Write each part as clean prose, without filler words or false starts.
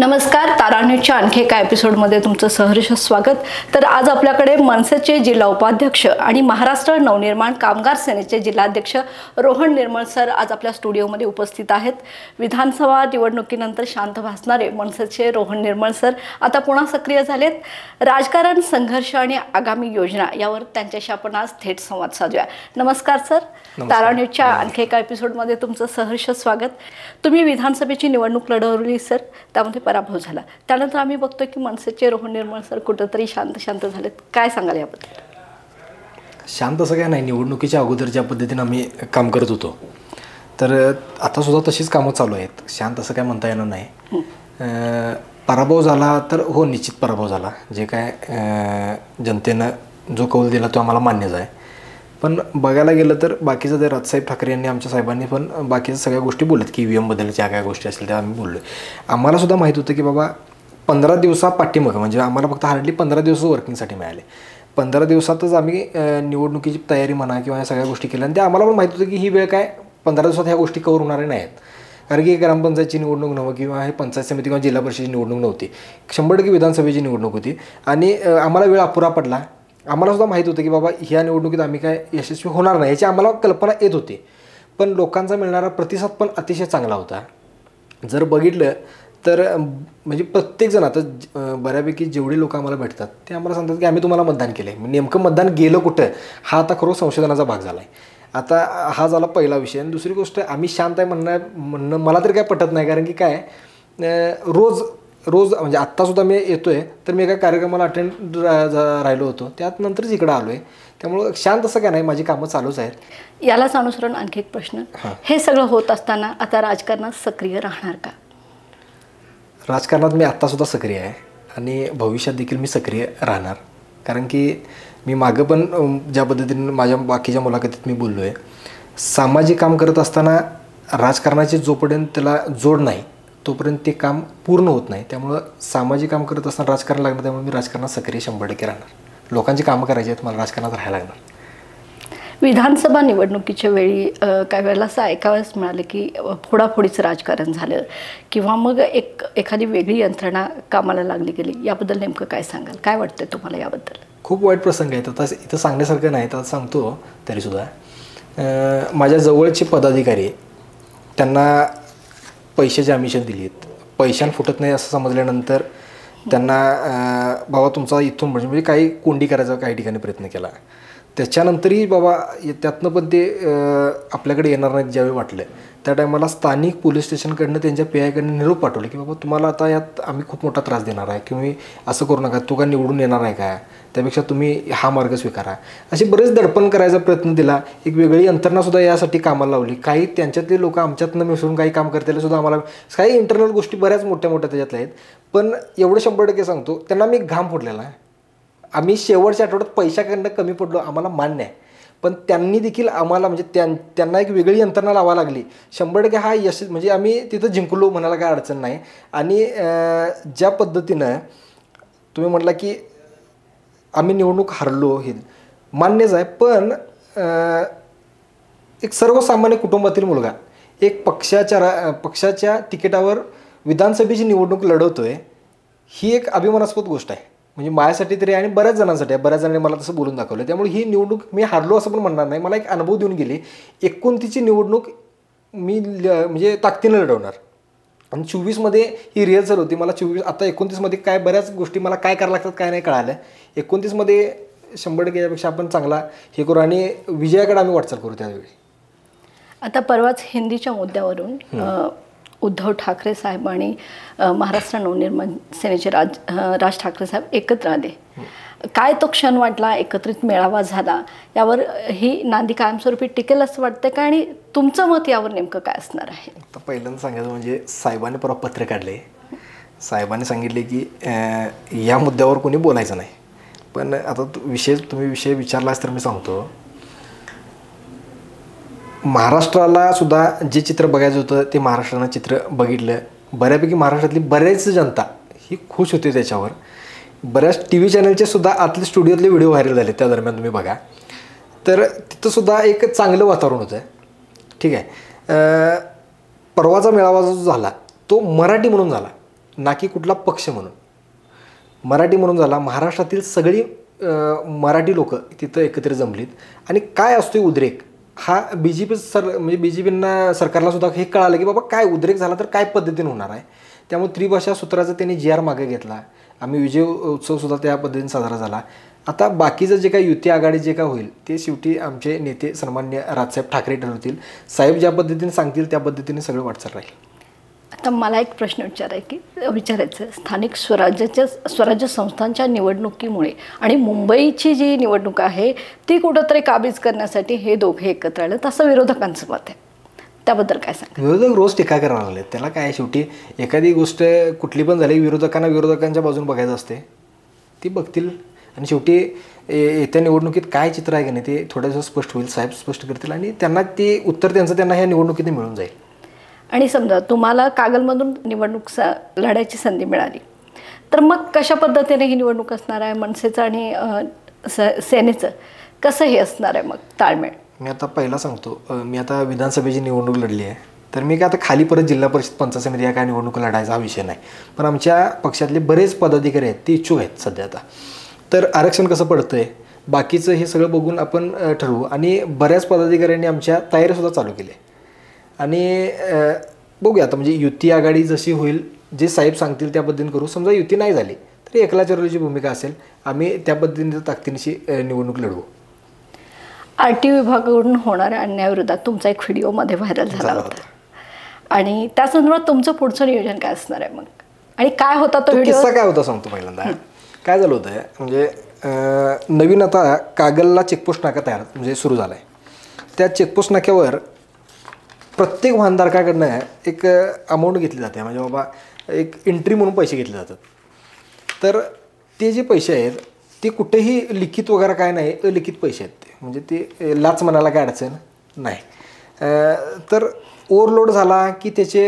नमस्कार, तारा न्यूजच्या आणखी एका एपिसोडमध्ये तुमचं सहर्ष स्वागत। तर आज आपल्याकडे मनसेचे जिल्हा उपाध्यक्ष आणि महाराष्ट्र नवनिर्माण कामगार सेनेचे जिल्हाध्यक्ष रोहन निर्मळ सर आज आपल्या स्टुडिओमध्ये उपस्थित आहेत। विधानसभा निवडणुकीनंतर शांत भासणारे मनसेचे रोहन निर्मळ सर आता पुन्हा सक्रिय झालेत। राजकारण, संघर्ष आणि आगामी योजना यावर त्यांच्याशी आपण आज थेट संवाद साधूया। नमस्कार सर, तारा न्यूजच्या आणखी एका एपिसोडमध्ये तुमचं सहर्ष स्वागत। तुम्ही विधानसभेची निवडणूक लढवली सर, त्यामध्ये पराभव झाला। त्यानंतर आम्ही बघतोय की मनसेचे रोहन निर्मळ सर कुठेतरी शांत झालेत, काय सांगाल याबद्दल? शांत असं काय नाही, निवडणुकीच्या अगोदर ज्या पद्धतीने आम्ही काम करत होतो तर आता सुद्धा तशीच कामं चालू आहेत। शांत असं काय म्हणता येणार नाही। पराभव झाला तर हो, निश्चित पराभव झाला। जे काय जनतेनं जो कौल दिला तो आम्हाला मान्यच आहे। पण बघायला गेलं तर बाकीचं ते राजसाहेब ठाकरे यांनी, आमच्या साहेबांनी पण बाकीच्या सगळ्या गोष्टी बोलत की EVM बद्दलच्या काय गोष्टी असतील त्या आम्ही बोललो। आम्हाला सुद्धा माहीत होतं की बाबा 15 दिवसा पाठीमागं, म्हणजे आम्हाला फक्त हार्डली 15 दिवस वर्किंगसाठी मिळाले। 15 दिवसातच आम्ही निवडणुकीची तयारी म्हणा किंवा या सगळ्या गोष्टी केल्या। आणि ते आम्हाला पण माहीत होतं की ही वेळ काय 15 दिवसात ह्या गोष्टी कव्हर होणाऱ्या नाहीत। कारण की ग्रामपंचायतची निवडणूक नव्हती किंवा हे पंचायत समिती किंवा जिल्हा परिषदेची निवडणूक नव्हती, 100% विधानसभेची निवडणूक होती। आणि आम्हाला वेळ अपुरा पडला। आम्हाला सुद्धा माहीत होतं की बाबा ह्या निवडणुकीत आम्ही काय यशस्वी होणार नाही याची आम्हाला कल्पना येत होती। पण लोकांचा मिळणारा प्रतिसाद पण अतिशय चांगला होता। जर बघितलं तर म्हणजे प्रत्येकजण, आता बऱ्यापैकी जेवढे लोक आम्हाला भेटतात ते आम्हाला सांगतात की आम्ही तुम्हाला मतदान केलं आहे। नेमकं मतदान गेलं कुठं हा आता खरं संशोधनाचा भाग झाला आहे। आता हा झाला पहिला विषय। आणि दुसरी गोष्ट, आम्ही शांत आहे म्हणणं मला तरी काय पटत नाही। कारण की काय, रोज म्हणजे आत्तासुद्धा मी येतो आहे तर मी एका कार्यक्रमाला अटेंड राहिलो होतो, त्यात नंतरच इकडं आलो आहे। त्यामुळं शांत असं काय नाही, माझी कामं चालूच आहेत। यालाच अनुसरून आणखी एक प्रश्न, हे सगळं होत असताना आता राजकारणात सक्रिय राहणार का? राजकारणात मी आत्तासुद्धा सक्रिय आहे आणि भविष्यात देखील मी सक्रिय राहणार। कारण की मी मागं पण ज्या पद्धतीने माझ्या बाकीच्या मुलाखतीत मी बोललो आहे, सामाजिक काम करत असताना राजकारणाची जोपर्यंत त्याला जोड नाही तोपर्यंत ते काम पूर्ण होत नाही। त्यामुळं सामाजिक काम करत असताना राजकारण लागणार, त्यामुळे मी राजकारणात सक्रिय 100% राहणार। लोकांची कामं करायची आहेत, मला राजकारणात राहायला लागणार। विधानसभा निवडणुकीच्या वेळी काही वेळेला असं ऐकावयास मिळालं की फोडाफोडीचं राजकारण झालं किंवा मग एखादी वेगळी यंत्रणा कामाला लागली गेली, याबद्दल नेमकं काय सांगाल? काय वाटतं तुम्हाला याबद्दल? खूप वाईट प्रसंग आहेत। आता इथं सांगण्यासारखं नाही, तर सांगतो तरीसुद्धा माझ्या जवळचे पदाधिकारी त्यांना पैशाची आमिषं दिली आहेत। पैशानं फुटत नाही असं समजल्यानंतर त्यांना बाबा तुमचा इथून म्हणजे काही कोंडी करायचा काही ठिकाणी प्रयत्न केला। त्याच्यानंतरही बाबा त्यातनं पण ते आपल्याकडे येणार नाहीत ज्यावेळी वाटलं, त्या टायमाला स्थानिक पोलीस स्टेशनकडनं त्यांच्या PI निरोप पाठवले की बाबा तुम्हाला आता यात आम्ही खूप मोठा त्रास देणार आहे, तुम्ही असं करू नका, तू का निवडून येणार आहे का, त्यापेक्षा तुम्ही हा मार्ग स्वीकारा। असे बरेच दडपण करायचा प्रयत्न दिला। एक वेगळी यंत्रणासुद्धा यासाठी कामाला लावली। काही त्यांच्यातले लोक आमच्यातनं मिसळून काही काम करताना सुद्धा आम्हाला काही इंटरनल गोष्टी बऱ्याच मोठ्या त्याच्यातल्या आहेत। पण एवढं 100% सांगतो, त्यांना मी घाम फोडलेला आहे। आम्ही शेवटच्या आठवड्यात पैशाकडनं कमी पडलो, आम्हाला मान्य आहे। पण त्यांनी देखील आम्हाला म्हणजे त्यांना एक वेगळी यंत्रणा लावायला लागली। 100% हा यश म्हणजे आम्ही तिथं जिंकलो म्हणायला काय अडचण नाही। आणि ज्या पद्धतीनं तुम्ही म्हटला की आम्ही निवडणूक हरलो हे मान्यच आहे, पण एक सर्वसामान्य कुटुंबातील मुलगा एक पक्षाच्या तिकिटावर विधानसभेची निवडणूक लढवतोय, ही एक अभिमानास्पद गोष्ट आहे। म्हणजे माझ्यासाठी तरी आणि बऱ्याच जणांसाठी आहे। बऱ्याच जणांनी मला तसं बोलून दाखवलं। त्यामुळे ही निवडणूक मी हारलो असं पण म्हणणार नाही, मला एक अनुभव देऊन गेली। 29ची निवडणूक मी म्हणजे ताकदीनं लढवणार आणि 24मध्ये ही रिहर्सल होती। मला 24 आता 29मध्ये काय बऱ्याच गोष्टी मला काय करायला लागतात काय नाही कळालं। 29मध्ये 100% यापेक्षा आपण चांगला हे करू आणि विजयाकडे आम्ही वाटचाल करू। त्यावेळी आता परवाच हिंदीच्या मुद्द्यावरून उद्धव ठाकरे साहेब आणि महाराष्ट्र नवनिर्माण सेनेचे राज ठाकरे साहेब एकत्र आले। काय तो क्षण वाटला, एकत्रित मेळावा झाला, यावर ही नांदी कायमस्वरूपी टिकेल असं वाटतं का? आणि तुमचं मत यावर नेमकं काय असणार आहे? आता पहिल्यांदा सांगायचं म्हणजे साहेबांनी परवा पत्र काढले। साहेबांनी सांगितले की या मुद्द्यावर कोणी बोलायचं नाही। पण आता तुम्ही विषय विचारलास तर मी सांगतो, महाराष्ट्राला सुद्धा जे चित्र बघायचं होतं ते महाराष्ट्रानं चित्र बघितलं। बऱ्यापैकी महाराष्ट्रातली बरेच जनता ही खुश होती त्याच्यावर। बऱ्याच TV चॅनलचे सुद्धा आतले स्टुडिओतले व्हिडिओ व्हायरल झाले त्या दरम्यान, तुम्ही बघा तर तिथंसुद्धा एक चांगलं वातावरण होतं। ठीक आहे, परवाचा मेळावा जो झाला तो मराठी म्हणून झाला। ना की कुठला पक्ष म्हणून. मराठी म्हणून झाला, महाराष्ट्रातील सगळी मराठी लोक तिथं एकत्र जमलीत. आणि काय असतोय उद्रेक हा BJP म्हणजे BJPंना सरकारला सुद्धा हे कळालं की बाबा काय उद्रेक झाला तर काय पद्धतीने होणार आहे. त्यामुळे त्रिभाषा सूत्राचा त्यांनी GR मागे घेतला. आम्ही विजय उत्सवसुद्धा त्या पद्धतीने साजरा झाला. आता बाकीचं जे काही युती आघाडी जे काय होईल ते शेवटी आमचे नेते सन्मान्य राजसाहेब ठाकरे ठरवतील. साहेब ज्या पद्धतीने सांगतील त्या पद्धतीने सगळं वाटचाल राहील. आता मला एक प्रश्न विचारायचं स्थानिक स्वराज्य संस्थांच्या निवडणुकीमुळे आणि मुंबईची जी निवडणूक आहे ती कुठंतरी काबीज करण्यासाठी हे दोघे एकत्र आले असं विरोधकांचं मत आहे. त्याबद्दल काय सांगा. विरोधक रोज टीका करायला लागले. त्याला काय शेवटी एखादी गोष्ट कुठली पण झाली विरोधकांना विरोधकांच्या बाजून बघायचं असते. ती बघतील आणि शेवटी येत्या निवडणुकीत काय चित्र आहे की नाही ते थोडंसं स्पष्ट होईल. साहेब स्पष्ट करतील आणि त्यांना ते उत्तर त्यांना ह्या निवडणुकीत मिळून जाईल. आणि समजा तुम्हाला कागलमधून निवडणूक लढायची संधी मिळाली तर मग कशा पद्धतीने ही निवडणूक असणार आहे. मनसेचं आणि सेनेचं कसं हे असणार आहे मग ताळमेळ. मी आता पहिला सांगतो, मी आता विधानसभेची निवडणूक लढली आहे तर मी काय आता खाली परत जिल्हा परिषद पंचायत समिती या काय निवडणूक लढायचा हा विषय नाही. पण आमच्या पक्षातले बरेच पदाधिकारी आहेत ते इच्छुक आहेत सध्या. आता तर आरक्षण कसं पडतं आहे बाकीचं हे सगळं बघून आपण ठरवू. आणि बऱ्याच पदाधिकाऱ्यांनी आमच्या तयारीसुद्धा चालू केली आणि बघूया आता म्हणजे युती आघाडी जशी होईल जे साहेब सांगतील त्या पद्धतीने करू. समजा युती नाही झाली तर एकला चरवलीची भूमिका असेल. आम्ही त्या पद्धतीने ताकदीनिशी निवडणूक लढवू. RTO विभागाकडून होणाऱ्या अन्यायाविरोधात तुमचा एक व्हिडिओमध्ये व्हायरल झाला होता आणि त्या संदर्भात तुमचं पुढचं नियोजन काय असणार आहे मग आणि काय होता तो व्हिडिओ. काय होता सांगतो पहिल्यांदा. काय झालं होतं म्हणजे नवीन आता कागलला चेकपोस्ट नाका तयार म्हणजे सुरू झाला आहे. त्या चेकपोस्ट नाक्यावर प्रत्येक वाहनधारकाकडनं एक अमाऊंट घेतली जाते. म्हणजे बाबा एक एंट्री म्हणून पैसे घेतले जातात. तर ते जे पैसे आहेत ते कुठेही लिखित वगैरे काय नाही, अलिखित पैसे आहेत ते. म्हणजे ते लाच म्हणायला काय अडचण नाही. तर ओव्हरलोड झाला की त्याचे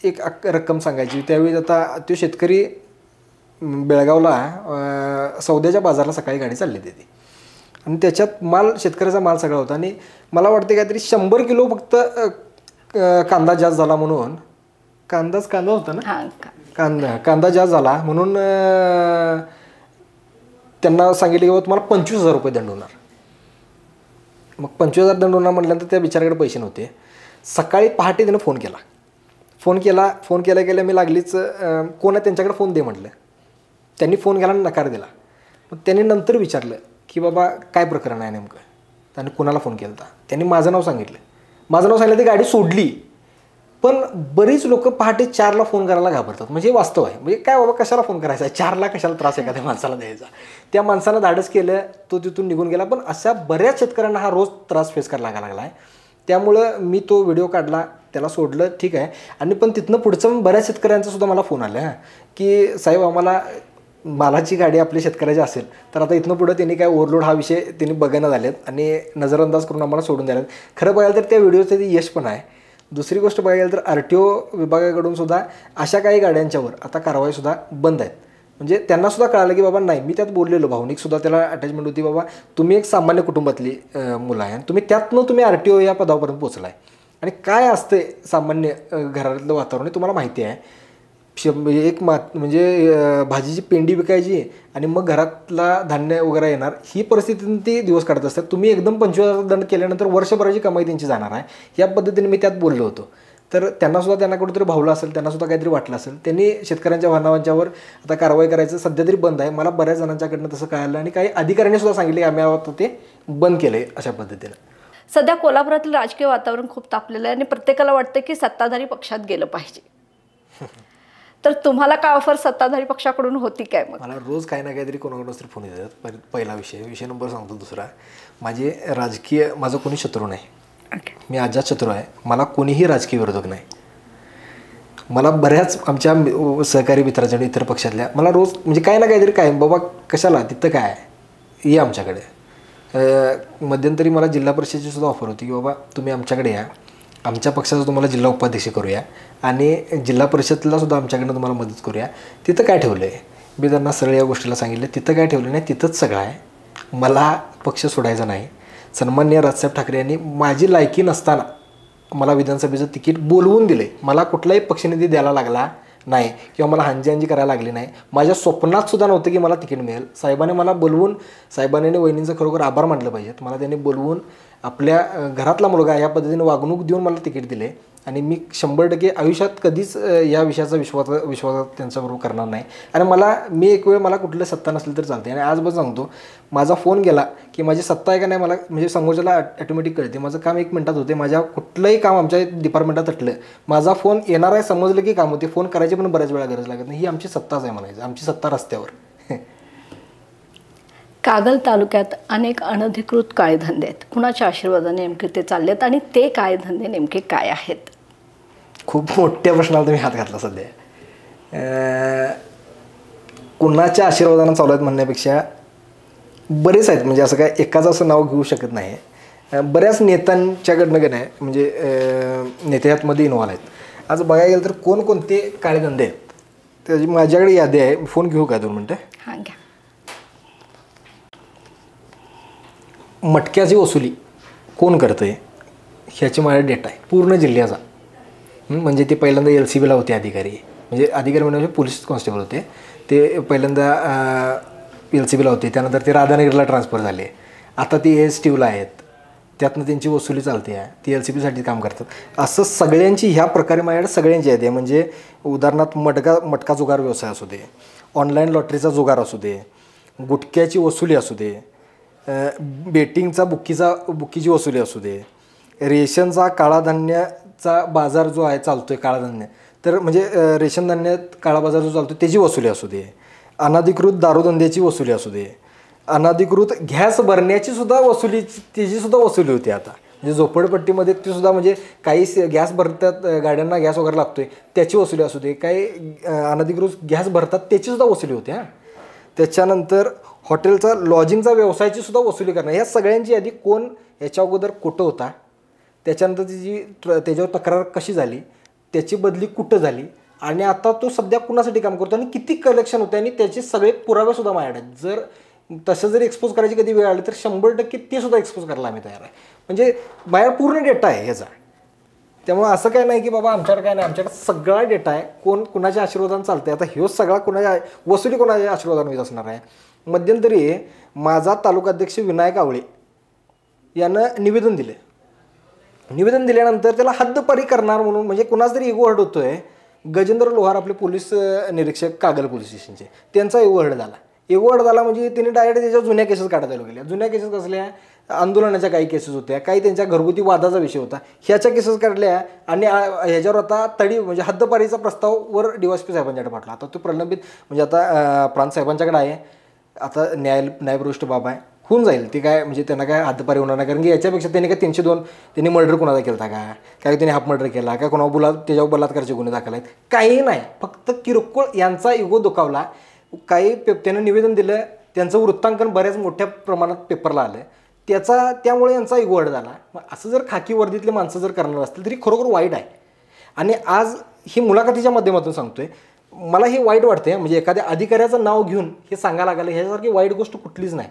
एक रक्कम सांगायची. त्यावेळी आता तो शेतकरी बेळगावला सौद्याच्या बाजारला सकाळी गाडी चालली होती आणि त्याच्यात शेतकऱ्याचा माल सगळा होता. आणि मला वाटते काहीतरी 100 किलो फक्त कांदा जास्त झाला म्हणून कांदा होता ना, कांदा जास्त झाला म्हणून त्यांना सांगितले की बाबा तुम्हाला 25,000 रुपये दंड होणार. मग 25,000 दंड होणार म्हटल्यानंतर त्या बिचाराकडे पैसे नव्हते. सकाळी पहाटे त्यानं फोन केला मी लागलीच कोण आहे त्यांच्याकडे फोन दे म्हटलं. त्यांनी फोन केला आणि नकार दिला. मग त्यांनी नंतर विचारलं की बाबा काय प्रकरण आहे नेमकं, त्यांनी कोणाला फोन केला होता. त्यांनी माझं नाव सांगितलं ती गाडी सोडली. पण बरीच लोक पहाटे 4ला फोन करायला घाबरतात. म्हणजे वास्तव आहे. म्हणजे काय बाबा कशाला फोन करायचा आहे, 4ला कशाला त्रास एखाद्या माणसाला द्यायचा. त्या माणसानं धाडस केलं, तो तिथून निघून गेला. पण अशा बऱ्याच शेतकऱ्यांना हा रोज त्रास फेस करायला लागला आहे. त्यामुळं मी तो व्हिडिओ काढला, त्याला सोडलं, ठीक आहे. आणि पण तिथनं पुढचं बऱ्याच शेतकऱ्यांचा सुद्धा मला फोन आला की साहेब आम्हाला मालाची गाडी आपल्या शेतकऱ्याची असेल तर आता इथनं पुढं त्यांनी काय ओव्हरलोड हा विषय त्यांनी बघणं झालेत आणि नजरअंदाज करून आम्हाला सोडून द्यायला. खरं बघायला तर त्या व्हिडिओचं ते यश पण आहे. दुसरी गोष्ट बघायला तर RTO विभागाकडून सुद्धा अशा काही गाड्यांच्यावर आता कारवाईसुद्धा बंद आहेत. म्हणजे त्यांना सुद्धा कळालं की बाबा नाही, मी त्यात बोललेलो, भावनिकसुद्धा त्याला अटॅचमेंट होती. बाबा तुम्ही एक सामान्य कुटुंबातली मुलं आहे आणि तुम्ही RTO या पदापर्यंत पोहोचला आहे. आणि काय असते सामान्य घरातलं वातावरण तुम्हाला माहिती आहे. एक म्हणजे भाजीची पेंडी विकायची आणि मग घरातला धान्य वगैरे येणार, ही परिस्थितीतून ते दिवस काढत असतात. तुम्ही एकदम 25,000 दंड केल्यानंतर वर्षभराची कमाई त्यांची जाणार आहे. या पद्धतीने मी त्यात बोललो होतो. तर त्यांना कुठेतरी भावलं असेल, त्यांनासुद्धा काहीतरी वाटलं असेल. त्यांनी शेतकऱ्यांच्या वाहनांच्यावर आता कारवाई करायचं सध्या तरी बंद आहे. मला बऱ्याच जणांच्याकडनं तसं कळालं आणि काही अधिकाऱ्यांनी सुद्धा सांगितले की आम्ही आता ते बंद केलं आहे अशा पद्धतीनं. सध्या कोल्हापुरातील राजकीय वातावरण खूप तापलेलं आहे आणि प्रत्येकाला वाटतं की सत्ताधारी पक्षात गेलं पाहिजे. तर तुम्हाला काय ऑफर सत्ताधारी पक्षाकडून होती काय? मग मला रोज काही ना काहीतरी कोणाकडून तरी फोन येतात. पहिला विषय नंबर सांगतो. दुसरा, माझं कोणी शत्रू नाही. मी आजाद शत्रू आहे. मला कोणीही राजकीय विरोधक नाही. मला बऱ्याच आमच्या सहकारी मित्राच्या इतर पक्षातल्या मला रोज म्हणजे काही ना काहीतरी काय बाबा कशाला तिथं काय ये आमच्याकडे. मध्यंतरी मला जिल्हा परिषदेची सुद्धा ऑफर होती की बाबा तुम्ही आमच्याकडे या, आमच्या पक्षाचं तुम्हाला जिल्हा उपाध्यक्ष करूया आणि जिल्हा परिषदेला सुद्धा आमच्याकडनं तुम्हाला मदत करूया. तिथं काय ठेवलं आहे, मी त्यांना सरळ या गोष्टीला सांगितलं. तिथं काय ठेवलं नाही, तिथंच सगळं आहे. मला पक्ष सोडायचा नाही. सन्माननीय राजसाहेब ठाकरे यांनी माझी लायकी नसताना मला विधानसभेचं तिकीट बोलवून दिले. मला कुठलाही पक्षनिधी द्यायला लागला नाही किंवा मला हांजी करायला लागली नाही. माझ्या स्वप्नात सुद्धा नव्हतं की मला तिकीट मिळेल. साहेबांनी मला बोलवून, साहेबांनी आणि वहिनींचं खरोखर आभार मानलं पाहिजेत. मला त्यांनी बोलवून आपल्या घरातला मुलगा या पद्धतीने वागणूक देऊन मला तिकीट दिले आणि मी 100% आयुष्यात कधीच या विषयाचा विश्वास त्यांच्याबरोबर करणार नाही. आणि मी एक वेळ मला कुठलं सत्ता नसली तर चालते. आणि आज बस सांगतो, माझा फोन गेला की माझी सत्ता आहे का नाही मला म्हणजे समोरच्याला ऑटोमॅटिक कळते. माझं काम 1 मिनिटात होते. माझ्या कुठलंही काम आमच्या डिपार्टमेंटात तटलं, माझा फोन येणार आहे समजलं की काम होते. फोन करायची पण बऱ्याच वेळा गरज लागत नाही. ही आमची सत्ताच आहे म्हणायचं, आमची सत्ता रस्त्यावर. कागल तालुक्यात अनेक अनधिकृत काळे धंदे आहेत. कुणाच्या आशीर्वादाने नेमके ते चाललेत आणि ते काळे धंदे नेमके काय आहेत? खूप मोठ्या प्रश्नाला तुम्ही हात घातला सध्या. कुणाच्या आशीर्वादानं चालू आहेत म्हणण्यापेक्षा बरेच आहेत. म्हणजे असं काय एकाच असं नाव घेऊ शकत नाही. बऱ्याच नेत्यांच्याकडनं का नाही म्हणजे नेते ह्यातमध्ये इन्व्हॉल्व आहेत. आज बघायला गेलं तर कोणकोणते काळे धंदे आहेत त्याची माझ्याकडे यादी आहे. फोन घेऊ का 2 मिनटं? हां घ्या. मटक्याची वसुली कोण करतं आहे ह्याची माझ्या डेटा आहे पूर्ण जिल्ह्याचा. म्हणजे ते पहिल्यांदा LCBला होते अधिकारी, म्हणजे अधिकारी म्हणजे पोलीस कॉन्स्टेबल होते. ते पहिल्यांदा LCBला होते, त्यानंतर ते राधानगरला ट्रान्सफर झाले, आता ते ASTUला आहेत. त्यातनं त्यांची वसुली चालते आहे, ती LCBसाठी काम करतात. असं सगळ्यांची ह्या प्रकारे माझ्याकडे सगळ्यांची आहे. म्हणजे उदाहरणार्थ मटका जुगार व्यवसाय असू दे, ऑनलाईन लॉटरीचा जुगार असू दे, गुटख्याची वसुली असू दे, बेटिंगचा बुक्कीची वसुली असू दे, रेशनचा काळा धान्याचा बाजार जो आहे चालतो आहे काळा धान्य, तर म्हणजे रेशन धान्यात काळा बाजार जो चालतो त्याची वसुली असू दे, अनधिकृत दारूधंद्याची वसुली असू दे, अनधिकृत गॅस भरण्याची सुद्धा वसुली, त्याची सुद्धा वसुली होती. आता म्हणजे झोपडपट्टीमध्ये ती सुद्धा म्हणजे काही गॅस भरतात, गाड्यांना गॅस वगैरे लागतो आहे त्याची वसुली असू दे, काही अनधिकृत गॅस भरतात त्याची सुद्धा वसुली होती. त्याच्यानंतर हॉटेलचा लॉजिंगचा व्यवसायाची सुद्धा वसुली करणं, ह्या सगळ्यांची यादी कोण याच्या अगोदर कुठं होता, त्याच्यानंतर त्याच्यावर तक्रार कशी झाली, त्याची बदली कुठं झाली आणि आता तो सध्या कुणासाठी काम करतो आणि किती कलेक्शन होते आणि त्याचे सगळे पुरावेसुद्धा माझ्याकडे आहेत. जर तसं जर एक्सपोज करायची कधी वेळ आली तर 100% ते सुद्धा एक्सपोज करायला आम्ही तयार आहे. म्हणजे माझ्या पूर्ण डेटा आहे ह्याचा. त्यामुळे असं काय नाही की बाबा आमच्याकडे काय नाही, आमच्याकडे सगळा डेटा आहे. कोण कुणाच्या आशीर्वादाने चालतं आहे. आता ह्यो सगळा कुणाच्या वसुली कोणाच्या आशीर्वादाने होत असणार आहे. मध्यंतरी माझा तालुकाध्यक्ष विनायक आवळे यानं निवेदन दिल्यानंतर त्याला हद्दपारी करणार म्हणून म्हणजे कुणाच तरी इगो हर्ट होतोय. गजेंद्र लोहार आपले पोलीस निरीक्षक कागल पोलीस स्टेशनचे, त्यांचा इगो हर्ट झाला म्हणजे त्यांनी डायरेक्ट त्याच्या जुन्या केसेस काढायला गेल्या. जुन्या केसेस कसल्या, आंदोलनाच्या काही केसेस होत्या, काही त्यांच्या घरगुती वादाचा विषय होता, ह्याच्या केसेस काढल्या आणि ह्याच्यावर आता म्हणजे हद्दपारीचा प्रस्ताववर DYSP साहेबांच्याकडे पाठवला. आता तो प्रलंबित म्हणजे आता प्रांत साहेबांच्याकडे आहे. आता न्यायप्रविष्ट बाब आहे, होऊन जाईल. ते काय म्हणजे त्यांना काय हद्दपारी होणार नाही, कारण की याच्यापेक्षा त्यांनी काय 302 त्यांनी मर्डर कोणाचा केला का, काय त्यांनी हाफ मर्डर केला काय, कोणावर त्याच्यावर बलात्कारचे गुन्हे दाखल आहेत, काही नाही. फक्त किरकोळ यांचा इगो दुखावला. काही त्यानं निवेदन दिलं, त्यांचं वृत्तांकन बऱ्याच मोठ्या प्रमाणात पेपरला आलं, त्यामुळे यांचा इगो हर्ट झाला. मग असं जर खाकी वर्दीतले माणसं जर करणार असतील तरी खरोखर वाईट आहे. आणि आज ही मुलाखतीच्या माध्यमातून सांगतोय, मला हे वाईट वाटते. म्हणजे एखाद्या अधिकाऱ्याचं नाव घेऊन हे सांगायला लागलं, ह्याच्यासारखी वाईट गोष्ट कुठलीच नाही.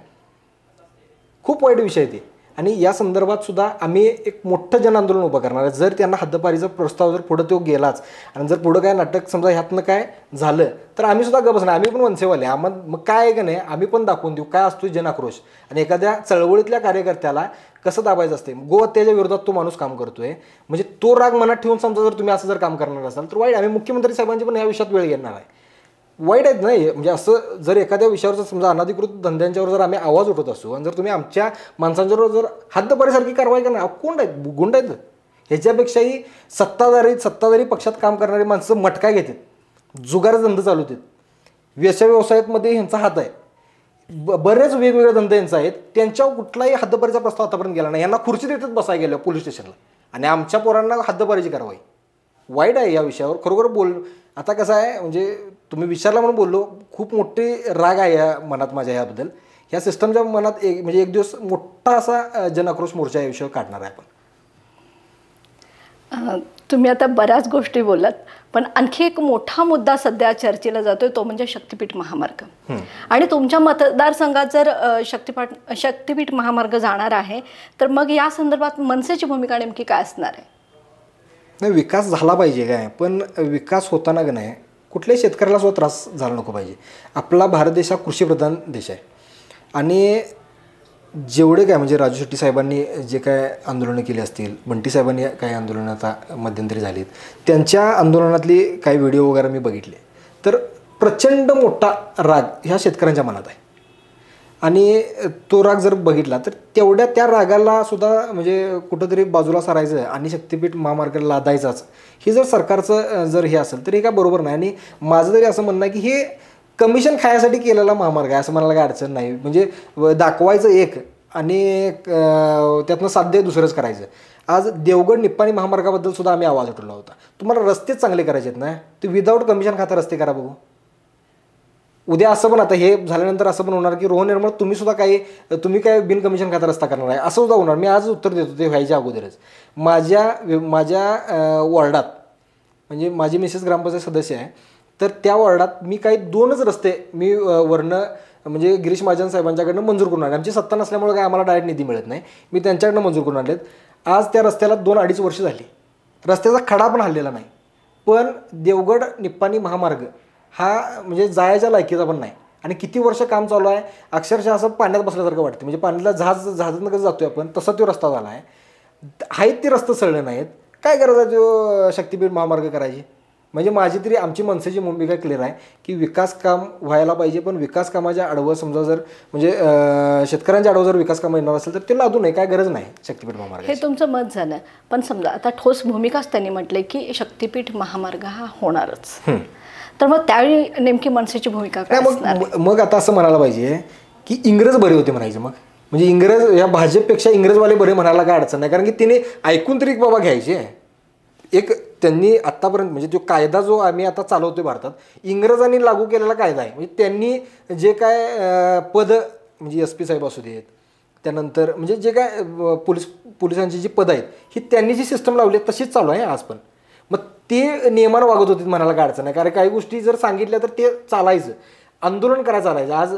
खूप वाईट विषय आहे ते. आणि या संदर्भात सुद्धा आम्ही एक मोठं जनआंदोलन उभं करणार आहे. जर त्यांना हद्दपारीचा प्रस्ताव जर पुढं तो गेलाच आणि जर पुढं काय नाटक समजा ह्यातनं काय झालं तर आम्ही सुद्धा गप्प बसणार. आम्ही पण वनसेवाले, मग काय आहे का नाही, आम्ही पण दाखवून देऊ काय असतो जनआक्रोश आणि एखाद्या चळवळीतल्या कार्यकर्त्याला कसं दाबायचं असते. गोहत्याच्या विरोधात तो माणूस काम करतोय म्हणजे तो राग मनात ठेवून समजा जर तुम्ही असं जर काम करणार असाल तर वाईट. आम्ही मुख्यमंत्री साहेबांची पण या विषयात वेळ घेणार आहे. वाईट आहेत नाही म्हणजे असं जर एखाद्या विषयावर जर समजा अनधिकृत धंद्यांच्यावर जर आम्ही आवाज उठवत असू आणि जर तुम्ही आमच्या माणसांच्यावर जर हद्दपारीसारखी कारवाई करणार, कोण आहेत, गुंड आहेत. ह्याच्यापेक्षाही सत्ताधारी पक्षात काम करणारी माणसं मटका घेतात, जुगार धंदे चालवतात, व्यवसायामध्ये ह्यांचा हात आहे. बरेच वेगवेगळे धंदे यांचा आहेत, त्यांच्यावर कुठलाही हद्दपारीचा प्रस्ताव आतापर्यंत गेला नाही. यांना खुर्ची देतात बसाय गेल्या पोलीस स्टेशनला आणि आमच्या पोरांना हद्दपारीची कारवाई. वाईट आहे या विषयावर खरोखर आता कसं आहे म्हणजे तुम्ही विचारला म्हणून बोललो, खूप मोठी राग आहे या मनात माझ्या याबद्दल. ह्या सिस्टमच्या मनात म्हणजे एक दिवस मोठा असा जनआक्रोश मोर्चा या विषयावर काढणार आहे आपण. तुम्ही आता बऱ्याच गोष्टी बोललात, पण आणखी एक मोठा मुद्दा सध्या चर्चेला जातोय तो म्हणजे शक्तिपीठ महामार्ग. आणि तुमच्या मतदारसंघात जर शक्तिपीठ महामार्ग जाणार आहे तर मग या संदर्भात मनसेची भूमिका नेमकी काय असणार आहे? नाही, विकास झाला पाहिजे काय, पण विकास होताना का नाही कुठल्याही शेतकऱ्याला सुद्धा त्रास झाला नको पाहिजे. आपला भारत देश हा कृषीप्रधान देश आहे आणि जेवढे काय म्हणजे राजू शेट्टी साहेबांनी जे काय आंदोलनं केली असतील, बंटी साहेबांनी काही आंदोलनं आता मध्यंतरी झालीत, त्यांच्या आंदोलनातली काही व्हिडिओ वगैरे मी बघितले तर प्रचंड मोठा राग ह्या शेतकऱ्यांच्या मनात आहे. आणि तो राग जर बघितला तर तेवढ्या त्या रागाला सुद्धा म्हणजे कुठंतरी बाजूला सारायचं आणि शक्तिपीठ महामार्गाला लादायचाच हे जर सरकारचं जर हे असेल तर हे काय बरोबर नाही. आणि माझं तरी असं म्हणणं आहे की हे कमिशन खाण्यासाठी केलेला महामार्ग आहे असं म्हणायला काय अडचण नाही. म्हणजे दाखवायचं एक आणि त्यातनं साध्य दुसरंच करायचं. आज देवगड निप्पाणी महामार्गाबद्दल सुद्धा आम्ही आवाज उठवला होता. तुम्हाला रस्तेच चांगले करायचे आहेत ना, ते विदाऊट कमिशन खाता रस्ते करा बघू. उद्या असं पण आता हे झाल्यानंतर असं पण होणार की रोहन निर्मळ तुम्ही काय बिन कमिशन खाता रस्ता करणार आहे असं सुद्धा होणार. मी आज उत्तर देतो ते व्हायच्या अगोदरच. माझ्या वॉर्डात म्हणजे माझी मिसेस ग्रामपंचायत सदस्य आहे तर त्या वॉर्डात मी काही 2च रस्ते मी वरनं म्हणजे गिरीश महाजन साहेबांच्याकडनं मंजूर करून आणले. आमची सत्ता नसल्यामुळे काय आम्हाला डायरेक्ट निधी मिळत नाही, मी त्यांच्याकडनं मंजूर करून आणलेत. आज त्या रस्त्याला 2-2.5 वर्ष झाली, रस्त्याचा खडा पण हल्लेला नाही. पण देवगड निप्पाणी महामार्ग हा म्हणजे जायच्या लायकीचा पण नाही. आणि किती वर्ष काम चालू आहे, अक्षरशः असं पाण्यात बसल्यासारखं वाटतं. म्हणजे पाण्याला जहाजातनं कसं जातोय आपण तसा तो रस्ता झाला आहे. आहेत ते रस्ते सळले नाहीत, काय गरज आहे तो शक्तिपीठ महामार्ग करायची. म्हणजे माझी तरी आमची मनसेची भूमिका क्लिअर आहे की विकास काम व्हायला पाहिजे, पण विकास कामाच्या आडवं समजा जर म्हणजे शेतकऱ्यांच्या आडवं जर विकास कामं येणार असेल तर ते लादू नये, काय गरज नाही शक्तिपीठ महामार्ग. हे तुमचं मत झालं. पण समजा आता ठोस भूमिकाच त्यांनी म्हटले की शक्तिपीठ महामार्ग हा होणारच, तर मग त्यावेळी नेमकी मनसेची भूमिका काय असणार? मग आता असं म्हणायला पाहिजे की इंग्रज बरे होते म्हणायचं. मग म्हणजे इंग्रज या भाजपपेक्षा इंग्रजवाले बरे म्हणायला काय अडचण नाही, कारण की तिने ऐकून तरी बाबा घ्यायचे. एक त्यांनी आत्तापर्यंत म्हणजे जो कायदा जो आम्ही आता चालवतोय भारतात इंग्रजांनी लागू केलेला कायदा आहे. म्हणजे त्यांनी जे काय पद म्हणजे SP साहेब असू देत, त्यानंतर म्हणजे जे काय पोलिसांची जी पदं आहेत ही त्यांनी जी सिस्टम लावली आहे तशीच चालू आहे आज पण. मग ते नियमानं वागत होते म्हणायला काय अडचण नाही, कारण काही गोष्टी जर सांगितल्या तर ते चालायचं, आंदोलन करायचं चालायचं. आज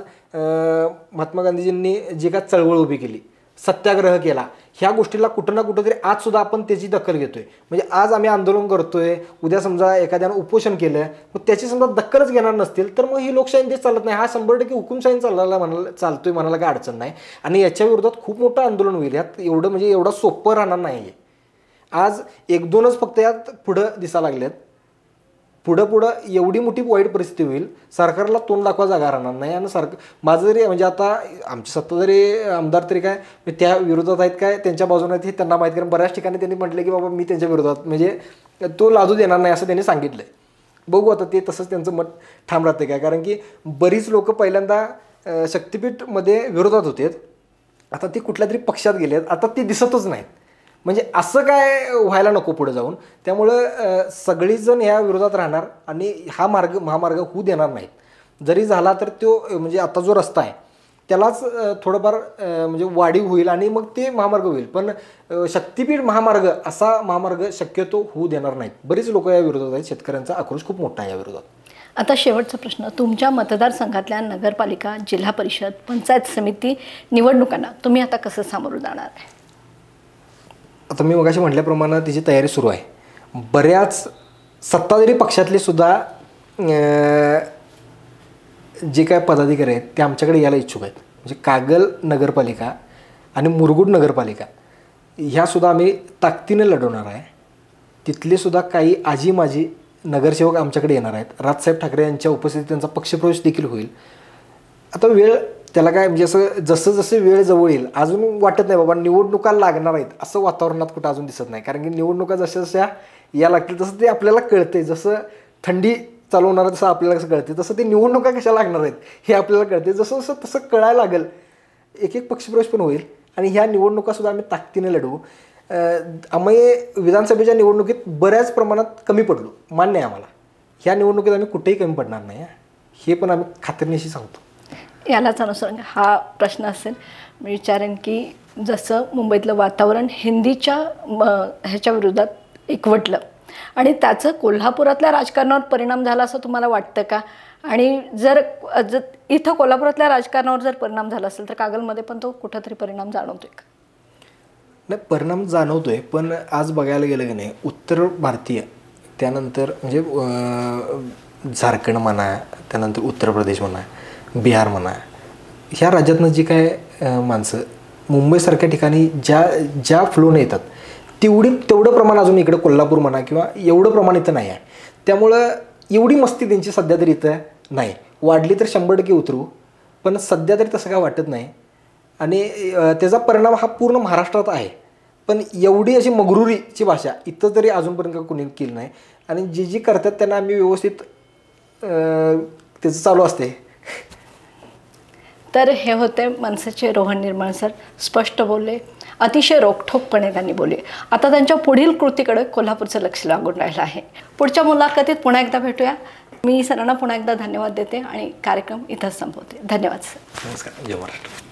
महात्मा गांधीजींनी जे काय चळवळ उभी केली, सत्याग्रह केला, ह्या गोष्टीला कुठं ना कुठं तरी आज सुद्धा आपण त्याची दखल घेतोय. म्हणजे आज आम्ही आंदोलन करतोय, उद्या समजा एखाद्यानं उपोषण केलं मग त्याची समजा दखलच घेणार नसतील तर मग ही लोकशाही तेच चालत नाही. हा 100% हुकुमशाही चालतोय म्हणायला काय अडचण नाही. आणि याच्या विरोधात खूप मोठं आंदोलन होईल. यात एवढं सोपं राहणार नाही. आज 1-2च फक्त यात पुढं दिसायला लागल्यात. पुढं एवढी मोठी वाईट परिस्थिती होईल, सरकारला तोंड दाखवा जागा राहणार नाही. आणि माझं जरी म्हणजे आता आमची सत्ता जरी आमदार तरी काय त्या विरोधात आहेत काय त्यांच्या बाजूने आहेत हे त्यांना माहीत, कारण बऱ्याच ठिकाणी त्यांनी म्हटलं की बाबा मी त्यांच्या विरोधात म्हणजे तो लादू देणार नाही असं त्यांनी सांगितलं आहे. बघू आता ते तसंच त्यांचं मत ठाम राहते काय, कारण की बरीच लोक पहिल्यांदा शक्तिपीठमध्ये विरोधात होते, आता ती कुठल्या तरी पक्षात गेलेत, आता ते दिसतच नाहीत. म्हणजे असं काय व्हायला नको पुढे जाऊन. त्यामुळं सगळीजण ह्या विरोधात राहणार आणि हा महामार्ग होऊ देणार नाहीत. जरी झाला तर तो म्हणजे आता जो रस्ता आहे त्यालाच थोडंफार म्हणजे वाढीव होईल आणि मग ते महामार्ग होईल. पण शक्तिपीठ महामार्ग असा महामार्ग शक्यतो होऊ देणार नाहीत. बरीच लोक या विरोधात आहेत, शेतकऱ्यांचा आक्रोश खूप मोठा आहे या विरोधात. आता शेवटचा प्रश्न, तुमच्या मतदारसंघातल्या नगरपालिका, जिल्हा परिषद, पंचायत समिती निवडणुकांना तुम्ही आता कसं सामोरं जाणार आहे? आता मी मगाशी म्हटल्याप्रमाणे तिची तयारी सुरू आहे. बऱ्याच सत्ताधारी पक्षातले सुद्धा जे काय पदाधिकारी आहेत ते आमच्याकडे यायला इच्छुक आहेत. म्हणजे कागल नगरपालिका आणि मुरगुड नगरपालिका ह्यासुद्धा आम्ही ताकदीने लढवणार आहे. तिथले सुद्धा काही आजी माजी नगरसेवक आमच्याकडे येणार आहेत. राजसाहेब ठाकरे यांच्या उपस्थितीत त्यांचा पक्षप्रवेश देखील होईल. आता वेळ त्याला काय म्हणजे असं जसं वेळ जवळ येईल अजून वाटत नाही बाबा निवडणुका लागणार आहेत असं वातावरणात कुठं अजून दिसत नाही, कारण की निवडणुका जशा या लागतील तसं ते आपल्याला कळते. जसं थंडी चालू होणार आहे तसं आपल्याला कसं कळते, तसं ते निवडणुका कशा लागणार आहेत हे आपल्याला कळते. जसं तसं कळायला लागेल एक पक्षप्रवेश पण होईल आणि ह्या निवडणुकासुद्धा आम्ही ताकदीने लढवू. आम्ही विधानसभेच्या निवडणुकीत बऱ्याच प्रमाणात कमी पडलो, मान्य आहे आम्हाला. ह्या निवडणुकीत आम्ही कुठेही कमी पडणार नाही, हे पण आम्ही खात्रीनिशी सांगतो. यालाच अनुसरून हा प्रश्न असेल, मी विचारेन की जसं मुंबईतलं वातावरण हिंदीच्या ह्याच्या विरोधात एकवटलं आणि त्याचं कोल्हापुरातल्या राजकारणावर परिणाम झाला असं तुम्हाला वाटतं का? आणि जर इथं कोल्हापुरातल्या राजकारणावर जर परिणाम झाला असेल तर कागलमध्ये पण तो कुठंतरी परिणाम जाणवतोय का? नाही, परिणाम जाणवतोय, पण आज बघायला गेलं की नाही उत्तर भारतीय त्यानंतर म्हणजे झारखंड म्हणा, त्यानंतर उत्तर प्रदेश म्हणा, बिहार म्हणा, ह्या राज्यातनं जी काय माणसं मुंबईसारख्या ठिकाणी ज्या फ्लोने येतात तेवढं प्रमाण अजून इकडं कोल्हापूर म्हणा किंवा एवढं प्रमाण इथं नाही आहे. त्यामुळं एवढी मस्ती त्यांची सध्या तरी इथं नाही. वाढली तर 100% उतरू, पण सध्या तरी तसं काय वाटत नाही. आणि त्याचा परिणाम हा पूर्ण महाराष्ट्रात आहे. पण एवढी अशी मगरुरीची भाषा इथं तरी अजूनपर्यंत कोणी केली नाही. आणि जी करतात त्यांना आम्ही व्यवस्थित त्याचं चालू असते. तर हे होते मनसेचे रोहन निर्मळ सर. स्पष्ट बोलले, अतिशय रोखठोकपणे त्यांनी बोलले. आता त्यांच्या पुढील कृतीकडे कोल्हापूरचं लक्ष लागून राहिलं आहे. पुढच्या मुलाखतीत पुन्हा एकदा भेटूया. मी सरांना पुन्हा एकदा धन्यवाद देते आणि कार्यक्रम इथंच संपवते. धन्यवाद सर. नमस्कार. जय महाराष्ट्र.